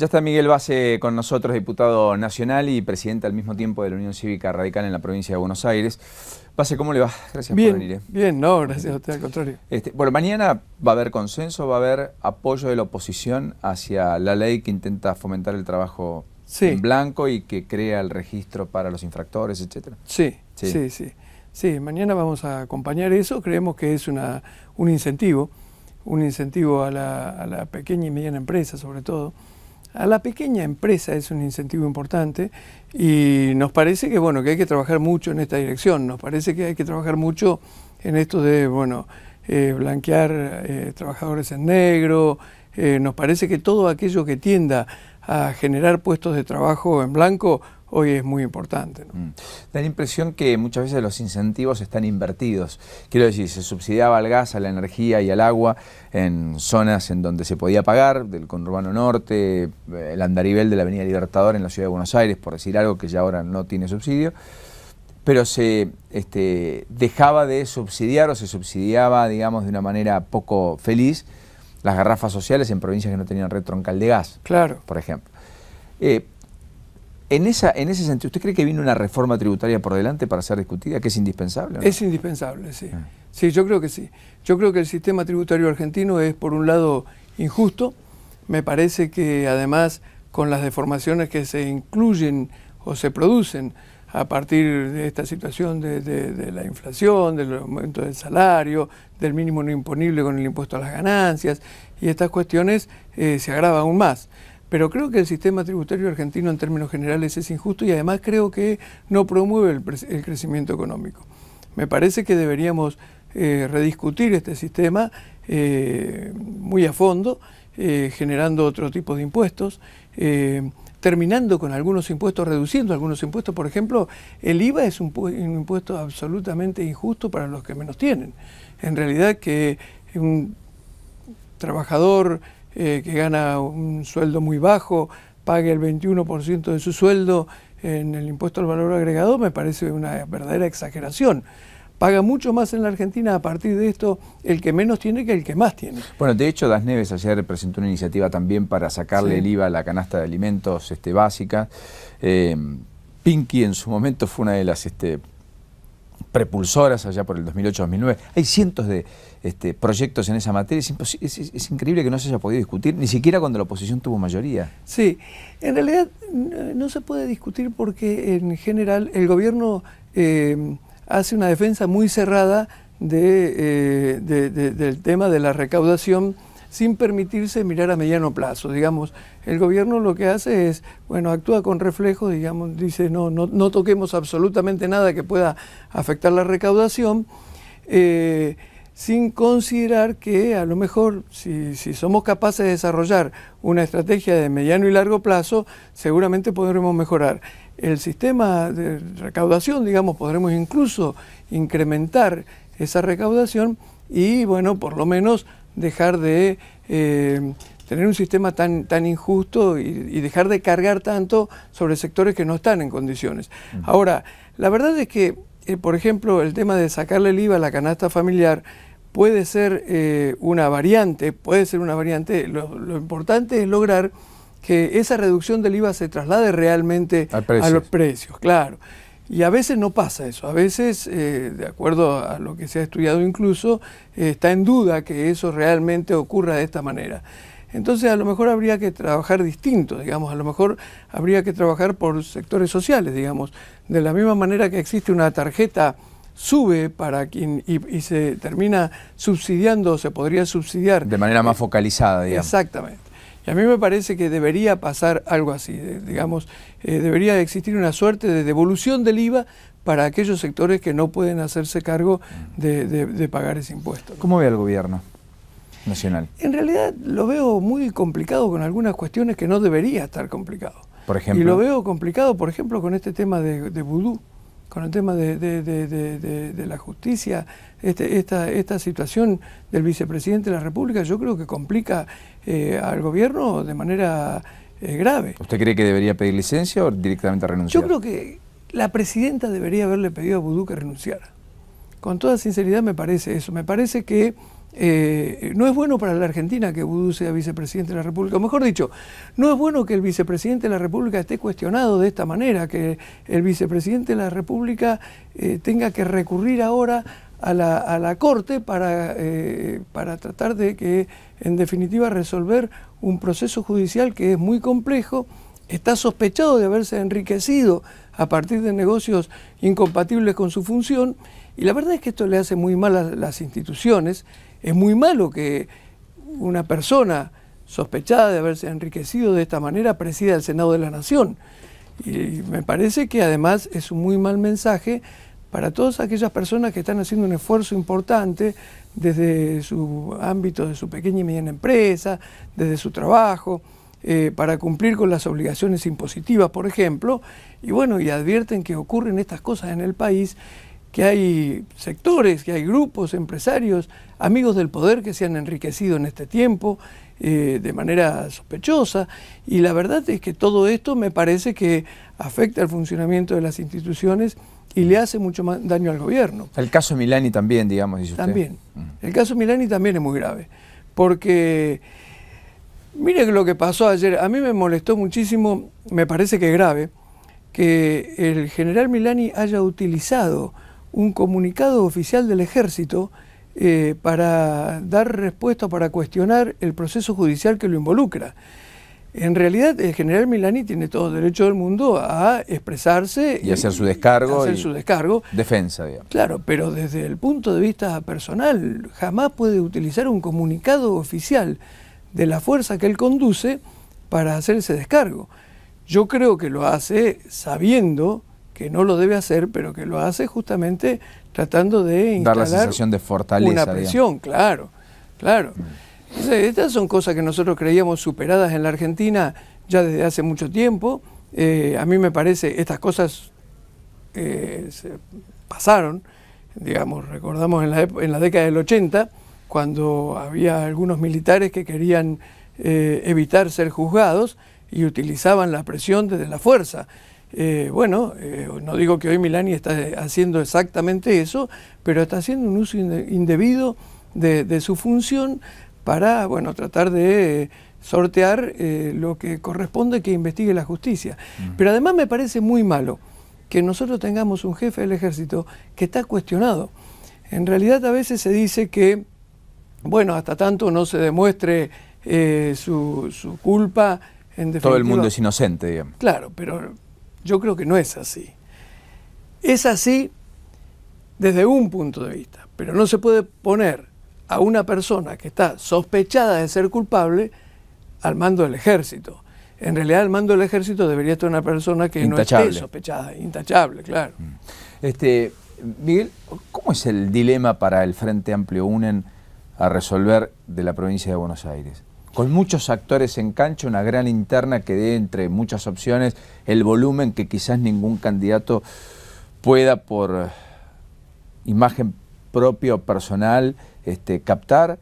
Ya está Miguel Base con nosotros, diputado nacional y presidente al mismo tiempo de la Unión Cívica Radical en la provincia de Buenos Aires. Base, ¿cómo le va? Gracias por venir. Bien, no, gracias a usted, al contrario. Bueno, mañana va a haber consenso, va a haber apoyo de la oposición hacia la ley que intenta fomentar el trabajo en blanco y que crea el registro para los infractores, etcétera. Sí, mañana vamos a acompañar eso. Creemos que es un incentivo a la pequeña y mediana empresa, sobre todo. A la pequeña empresa es un incentivo importante y nos parece que, bueno, que hay que trabajar mucho en esta dirección. Nos parece que hay que trabajar mucho en esto de, bueno, blanquear trabajadores en negro. Nos parece que todo aquello que tienda a generar puestos de trabajo en blanco hoy es muy importante, ¿no? Da la impresión que muchas veces los incentivos están invertidos. Quiero decir, se subsidiaba al gas, a la energía y al agua en zonas en donde se podía pagar, del conurbano norte, el andarivel de la Avenida Libertador en la ciudad de Buenos Aires, por decir algo que ya ahora no tiene subsidio, pero se dejaba de subsidiar o se subsidiaba, digamos, de una manera poco feliz las garrafas sociales en provincias que no tenían red troncal de gas, claro, por ejemplo. En ese sentido, ¿usted cree que viene una reforma tributaria por delante para ser discutida, que es indispensable, ¿no? Es indispensable, sí. Sí, yo creo que sí. Yo creo que el sistema tributario argentino es, por un lado, injusto. Me parece que, además, con las deformaciones que se incluyen o se producen a partir de esta situación de la inflación, del aumento del salario, del mínimo no imponible con el impuesto a las ganancias, y estas cuestiones se agravan aún más. Pero creo que el sistema tributario argentino en términos generales es injusto y además creo que no promueve el crecimiento económico. Me parece que deberíamos rediscutir este sistema muy a fondo, generando otro tipo de impuestos, terminando con algunos impuestos, reduciendo algunos impuestos. Por ejemplo, el IVA es un impuesto absolutamente injusto para los que menos tienen. En realidad, que un trabajador que gana un sueldo muy bajo pague el 21% de su sueldo en el impuesto al valor agregado me parece una verdadera exageración. Paga mucho más en la Argentina a partir de esto el que menos tiene que el que más tiene. Bueno, de hecho, Das Neves ayer presentó una iniciativa también para sacarle el IVA a la canasta de alimentos básica. Pinky en su momento fue una de las prepulsoras allá por el 2008-2009. Hay cientos de proyectos en esa materia. Es increíble que no se haya podido discutir, ni siquiera cuando la oposición tuvo mayoría. Sí, en realidad no se puede discutir porque en general el gobierno hace una defensa muy cerrada del tema de la recaudación sin permitirse mirar a mediano plazo. Digamos, el gobierno lo que hace es, bueno, actúa con reflejo, digamos, dice no toquemos absolutamente nada que pueda afectar la recaudación, sin considerar que a lo mejor si somos capaces de desarrollar una estrategia de mediano y largo plazo, seguramente podremos mejorar el sistema de recaudación, digamos, podremos incluso incrementar esa recaudación y, bueno, por lo menos dejar de tener un sistema tan injusto y dejar de cargar tanto sobre sectores que no están en condiciones. Ahora, la verdad es que, por ejemplo, el tema de sacarle el IVA a la canasta familiar puede ser una variante, lo importante es lograr que esa reducción del IVA se traslade realmente a los precios, claro. Y a veces no pasa eso, a veces, de acuerdo a lo que se ha estudiado incluso, está en duda que eso realmente ocurra de esta manera. Entonces a lo mejor habría que trabajar distinto, digamos, a lo mejor habría que trabajar por sectores sociales, digamos, de la misma manera que existe una tarjeta SUBE para quien y se termina subsidiando, se podría subsidiar. De manera más focalizada, digamos. Exactamente. Y a mí me parece que debería pasar algo así, digamos, debería existir una suerte de devolución del IVA para aquellos sectores que no pueden hacerse cargo de pagar ese impuesto. ¿Cómo ve al gobierno nacional? En realidad lo veo muy complicado con algunas cuestiones que no debería estar complicado. Por ejemplo. Y lo veo complicado, por ejemplo, con este tema de vudú, con el tema de la justicia, esta situación del vicepresidente de la República, yo creo que complica al gobierno de manera grave. ¿Usted cree que debería pedir licencia o directamente renunciar? Yo creo que la presidenta debería haberle pedido a Vudú que renunciara. Con toda sinceridad me parece eso. Me parece que no es bueno para la Argentina que Vudú sea vicepresidente de la República. O mejor dicho, no es bueno que el vicepresidente de la República esté cuestionado de esta manera, que el vicepresidente de la República tenga que recurrir ahora a la Corte para tratar de que, en definitiva, resolver un proceso judicial que es muy complejo. Está sospechado de haberse enriquecido a partir de negocios incompatibles con su función, y la verdad es que esto le hace muy mal a las instituciones. Es muy malo que una persona sospechada de haberse enriquecido de esta manera presida el Senado de la Nación. Y me parece que además es un muy mal mensaje para todas aquellas personas que están haciendo un esfuerzo importante desde su ámbito de su pequeña y mediana empresa, desde su trabajo, para cumplir con las obligaciones impositivas, por ejemplo, y bueno, y advierten que ocurren estas cosas en el país, que hay sectores, que hay grupos, empresarios, amigos del poder que se han enriquecido en este tiempo de manera sospechosa, y la verdad es que todo esto me parece que afecta al funcionamiento de las instituciones y le hace mucho más daño al gobierno. El caso Milani también, digamos, dice usted. También. El caso Milani también es muy grave, porque mire lo que pasó ayer. A mí me molestó muchísimo, me parece que es grave, que el general Milani haya utilizado un comunicado oficial del Ejército para dar respuesta, para cuestionar el proceso judicial que lo involucra. En realidad, el general Milani tiene todo el derecho del mundo a expresarse y hacer su descargo. Hacer su descargo. Defensa, digamos. Claro, pero desde el punto de vista personal, jamás puede utilizar un comunicado oficial de la fuerza que él conduce para hacer ese descargo. Yo creo que lo hace sabiendo que no lo debe hacer, pero que lo hace justamente tratando de instalar dar la sensación de fortaleza, una presión, digamos. Claro. Entonces, estas son cosas que nosotros creíamos superadas en la Argentina ya desde hace mucho tiempo. A mí me parece, estas cosas se pasaron, digamos, recordamos en la década del 80, cuando había algunos militares que querían evitar ser juzgados y utilizaban la presión desde la fuerza. No digo que hoy Milani está haciendo exactamente eso, pero está haciendo un uso indebido de su función para, tratar de sortear lo que corresponde que investigue la justicia. Pero además me parece muy malo que nosotros tengamos un jefe del ejército que está cuestionado. En realidad a veces se dice que, hasta tanto no se demuestre su culpa, en definitiva, todo el mundo es inocente, digamos. Claro, pero yo creo que no es así. Es así desde un punto de vista, pero no se puede poner a una persona que está sospechada de ser culpable al mando del ejército. En realidad, al mando del ejército debería estar una persona que intachable. No esté sospechada, intachable, claro. Miguel, ¿cómo es el dilema para el Frente Amplio UNEN a resolver de la provincia de Buenos Aires? Con muchos actores en cancha, una gran interna que dé entre muchas opciones el volumen que quizás ningún candidato pueda por imagen propia o personal captar,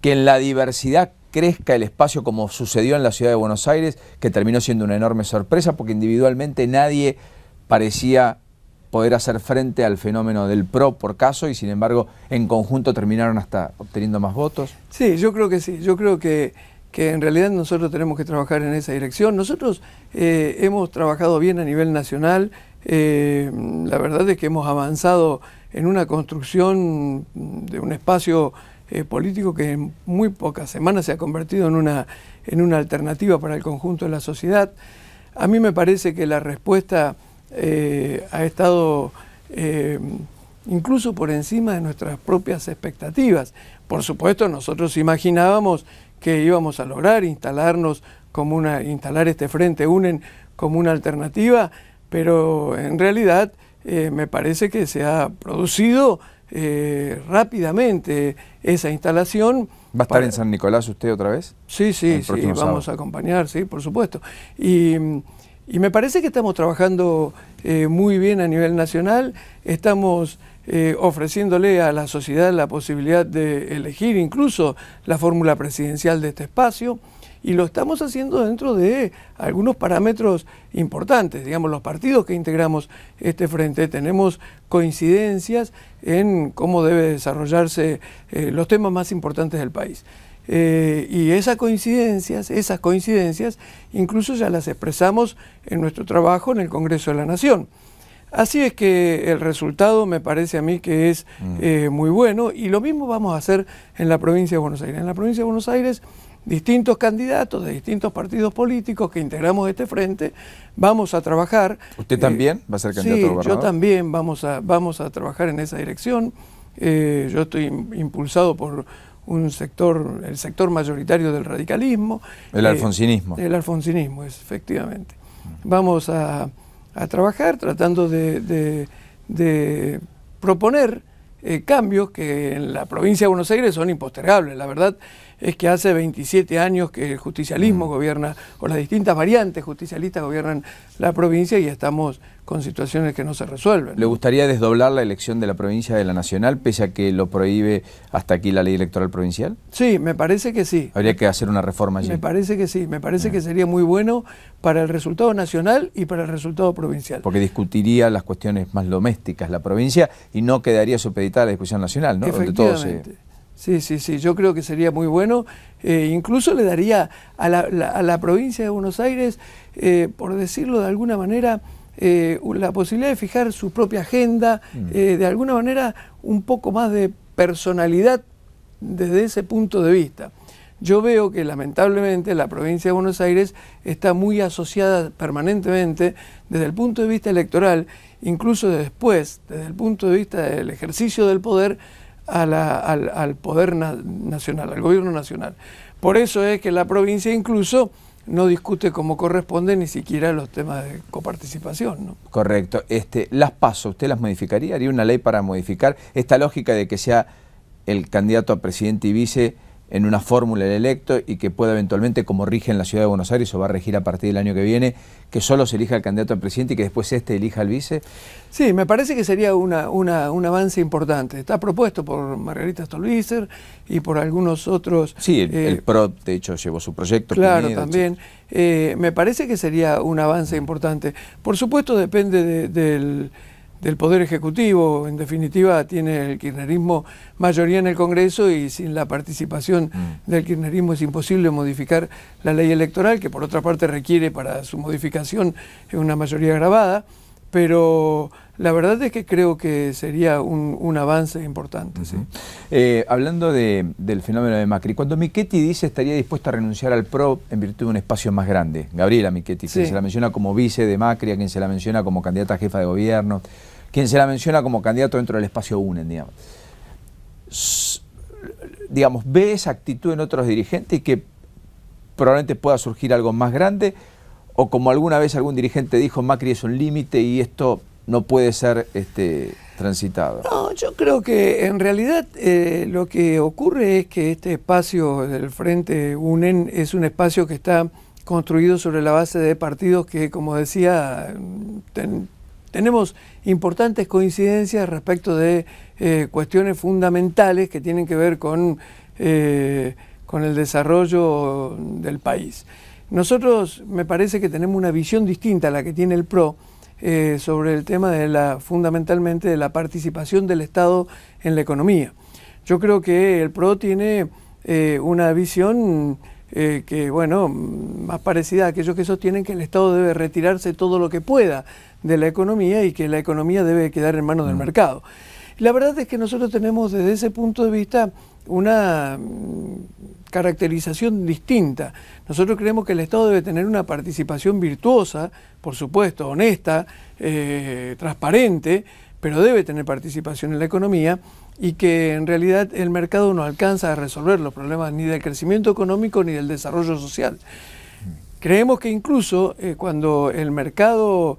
que en la diversidad crezca el espacio como sucedió en la ciudad de Buenos Aires, que terminó siendo una enorme sorpresa porque individualmente nadie parecía poder hacer frente al fenómeno del PRO por caso y sin embargo en conjunto terminaron hasta obteniendo más votos. Sí, yo creo que sí, yo creo que en realidad nosotros tenemos que trabajar en esa dirección. Nosotros hemos trabajado bien a nivel nacional, la verdad es que hemos avanzado en una construcción de un espacio político que en muy pocas semanas se ha convertido en una alternativa para el conjunto de la sociedad. A mí me parece que la respuesta ha estado incluso por encima de nuestras propias expectativas. Por supuesto, nosotros imaginábamos que íbamos a lograr instalar este Frente UNEN como una alternativa, pero en realidad me parece que se ha producido rápidamente esa instalación. ¿Va a estar en San Nicolás usted otra vez? Sí, vamos a acompañar, sí, por supuesto. Y me parece que estamos trabajando muy bien a nivel nacional, estamos ofreciéndole a la sociedad la posibilidad de elegir incluso la fórmula presidencial de este espacio, y lo estamos haciendo dentro de algunos parámetros importantes. Digamos, los partidos que integramos este frente tenemos coincidencias en cómo debe desarrollarse los temas más importantes del país. Y esas coincidencias incluso ya las expresamos en nuestro trabajo en el Congreso de la Nación. Así es que el resultado me parece a mí que es muy bueno, y lo mismo vamos a hacer en la provincia de Buenos Aires. En la provincia de Buenos Aires, distintos candidatos de distintos partidos políticos que integramos este frente, vamos a trabajar. ¿Usted también va a ser candidato a gobernador? Sí, yo también vamos a trabajar en esa dirección. Yo estoy impulsado por el sector mayoritario del radicalismo. El alfonsinismo. El alfonsinismo, efectivamente. Vamos a trabajar tratando de proponer cambios que en la provincia de Buenos Aires son impostergables. La verdad es que hace 27 años que el justicialismo gobierna, o las distintas variantes justicialistas gobiernan la provincia, y estamos con situaciones que no se resuelven. ¿Le gustaría desdoblar la elección de la provincia de la nacional, pese a que lo prohíbe hasta aquí la ley electoral provincial? Sí, me parece que sí. Habría que hacer una reforma allí. Me parece que sí, me parece que sería muy bueno para el resultado nacional y para el resultado provincial. Porque discutiría las cuestiones más domésticas la provincia y no quedaría supeditada a la discusión nacional, ¿no? Efectivamente. Sí, yo creo que sería muy bueno. Incluso le daría a la provincia de Buenos Aires, por decirlo de alguna manera, la posibilidad de fijar su propia agenda, de alguna manera un poco más de personalidad desde ese punto de vista. Yo veo que lamentablemente la provincia de Buenos Aires está muy asociada permanentemente desde el punto de vista electoral, incluso después, desde el punto de vista del ejercicio del poder, al poder nacional, al gobierno nacional. Por eso es que la provincia incluso no discute como corresponde ni siquiera los temas de coparticipación, ¿no? Correcto. Las PASO, ¿usted las modificaría? ¿Haría una ley para modificar esta lógica de que sea el candidato a presidente y vice en una fórmula el electo, y que pueda eventualmente, como rige en la ciudad de Buenos Aires o va a regir a partir del año que viene, que solo se elija el candidato a presidente y que después elija al vice? Sí, me parece que sería un avance importante. Está propuesto por Margarita Stolbizer y por algunos otros. Sí, el PRO, de hecho, llevó su proyecto. Claro, también. Me parece que sería un avance importante. Por supuesto, depende del Poder Ejecutivo. En definitiva, tiene el kirchnerismo mayoría en el Congreso, y sin la participación del kirchnerismo es imposible modificar la ley electoral, que por otra parte requiere para su modificación una mayoría agravada. Pero la verdad es que creo que sería un avance importante. ¿Sí? Hablando del fenómeno de Macri, cuando Michetti dice estaría dispuesto a renunciar al PRO en virtud de un espacio más grande, Gabriela Michetti, quien se la menciona como vice de Macri, a quien se la menciona como candidata a jefa de gobierno, quien se la menciona como candidato dentro del espacio UNEN, digamos, ¿ve esa actitud en otros dirigentes y que probablemente pueda surgir algo más grande? ¿O como alguna vez algún dirigente dijo, Macri es un límite y esto no puede ser transitado? No, yo creo que en realidad lo que ocurre es que este espacio del Frente UNEN es un espacio que está construido sobre la base de partidos que, como decía, tenemos importantes coincidencias respecto de cuestiones fundamentales que tienen que ver con el desarrollo del país. Nosotros me parece que tenemos una visión distinta a la que tiene el PRO sobre el tema de fundamentalmente de la participación del Estado en la economía. Yo creo que el PRO tiene una visión que, bueno, más parecida a aquellos que sostienen que el Estado debe retirarse todo lo que pueda de la economía y que la economía debe quedar en manos del mercado. La verdad es que nosotros tenemos desde ese punto de vista una caracterización distinta. Nosotros creemos que el Estado debe tener una participación virtuosa, por supuesto, honesta, transparente, pero debe tener participación en la economía, y que en realidad el mercado no alcanza a resolver los problemas ni del crecimiento económico ni del desarrollo social. Creemos que incluso cuando el mercado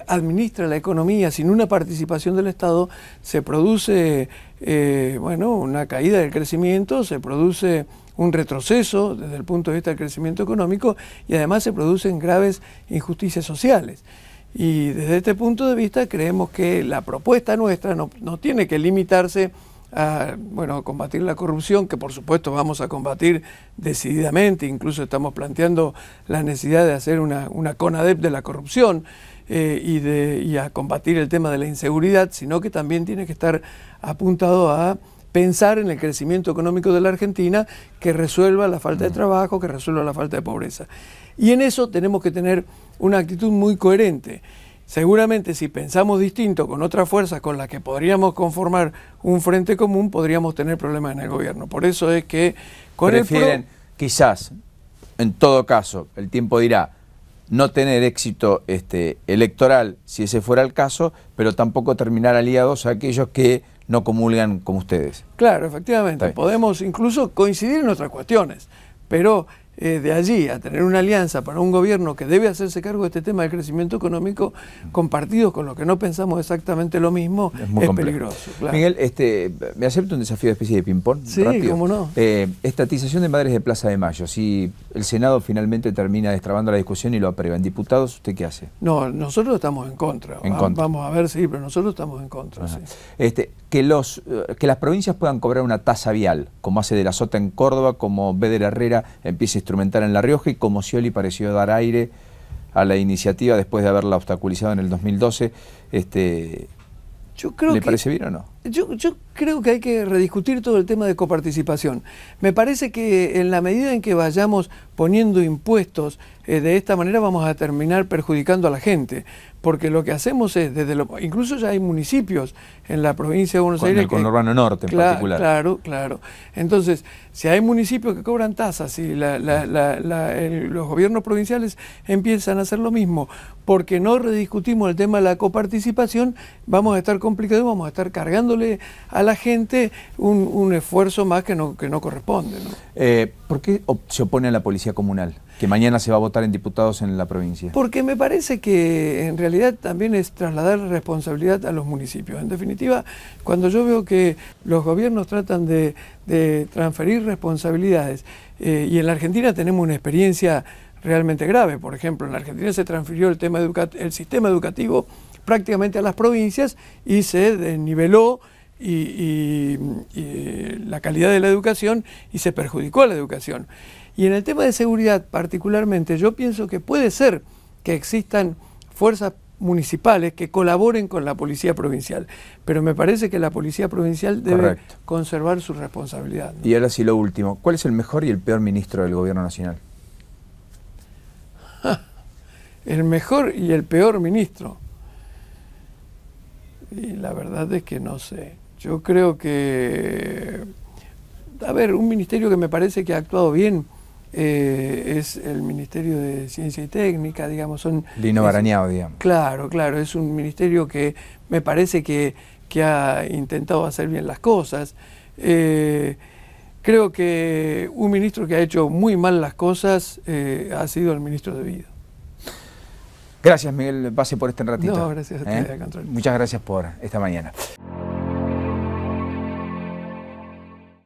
administra la economía sin una participación del Estado, se produce una caída del crecimiento, se produce un retroceso desde el punto de vista del crecimiento económico, y además se producen graves injusticias sociales. Y desde este punto de vista creemos que la propuesta nuestra no tiene que limitarse bueno, combatir la corrupción, que por supuesto vamos a combatir decididamente, incluso estamos planteando la necesidad de hacer una CONADEP de la corrupción y a combatir el tema de la inseguridad, sino que también tiene que estar apuntado a pensar en el crecimiento económico de la Argentina que resuelva la falta de trabajo, que resuelva la falta de pobreza. Y en eso tenemos que tener una actitud muy coherente. Seguramente si pensamos distinto con otras fuerzas con las que podríamos conformar un frente común, podríamos tener problemas en el gobierno. Por eso es que con prefieren, quizás, en todo caso, el tiempo dirá, no tener éxito electoral, si ese fuera el caso, pero tampoco terminar aliados a aquellos que no comulgan como ustedes. Claro, efectivamente. Podemos incluso coincidir en otras cuestiones, pero de allí a tener una alianza para un gobierno que debe hacerse cargo de este tema del crecimiento económico, con partidos con los que no pensamos exactamente lo mismo, es peligroso. Claro. Miguel, ¿me acepta un desafío de especie de ping-pong? Sí, rápido. ¿Cómo no? Estatización de Madres de Plaza de Mayo. Si el Senado finalmente termina destrabando la discusión y lo aprueba, ¿en diputados usted qué hace? No, nosotros estamos en contra. Vamos a ver, sí, pero nosotros estamos en contra. Sí. Que las provincias puedan cobrar una tasa vial, como hace De la Sota en Córdoba, como Beder Herrera empieza a instrumentar en La Rioja y como Scioli pareció dar aire a la iniciativa después de haberla obstaculizado en el 2012. ¿Le parece bien o no? Yo creo que hay que rediscutir todo el tema de coparticipación. Me parece que en la medida en que vayamos poniendo impuestos de esta manera vamos a terminar perjudicando a la gente, porque lo que hacemos es, incluso ya hay municipios en la provincia de Buenos Aires... En el conurbano norte en particular. Claro. Entonces, si hay municipios que cobran tasas y los gobiernos provinciales empiezan a hacer lo mismo, porque no rediscutimos el tema de la coparticipación, vamos a estar complicados, vamos a estar cargándole a la gente un esfuerzo más que no corresponde, ¿no? ¿Por qué se opone a la policía comunal? Que mañana se va a votar en diputados en la provincia. Porque me parece que en realidad también es trasladar responsabilidad a los municipios. En definitiva, cuando yo veo que los gobiernos tratan de transferir responsabilidades, y en la Argentina tenemos una experiencia realmente grave. Por ejemplo, en la Argentina se transfirió el sistema educativo prácticamente a las provincias y se desniveló y la calidad de la educación y se perjudicó a la educación. Y en el tema de seguridad particularmente, yo pienso que puede ser que existan fuerzas municipales que colaboren con la policía provincial, pero me parece que la policía provincial debe conservar su responsabilidad, ¿no? Y ahora sí lo último, ¿cuál es el mejor y el peor ministro del gobierno nacional? El mejor y el peor ministro. Y la verdad es que no sé. Yo creo que, a ver, un ministerio que me parece que ha actuado bien es el Ministerio de Ciencia y Técnica, digamos. Lino Barañao, digamos. Claro, es un ministerio que me parece que ha intentado hacer bien las cosas. Creo que un ministro que ha hecho muy mal las cosas ha sido el ministro de Vida. Gracias, Miguel, pase por este ratito. No, gracias a ti, al contrario. Muchas gracias por esta mañana.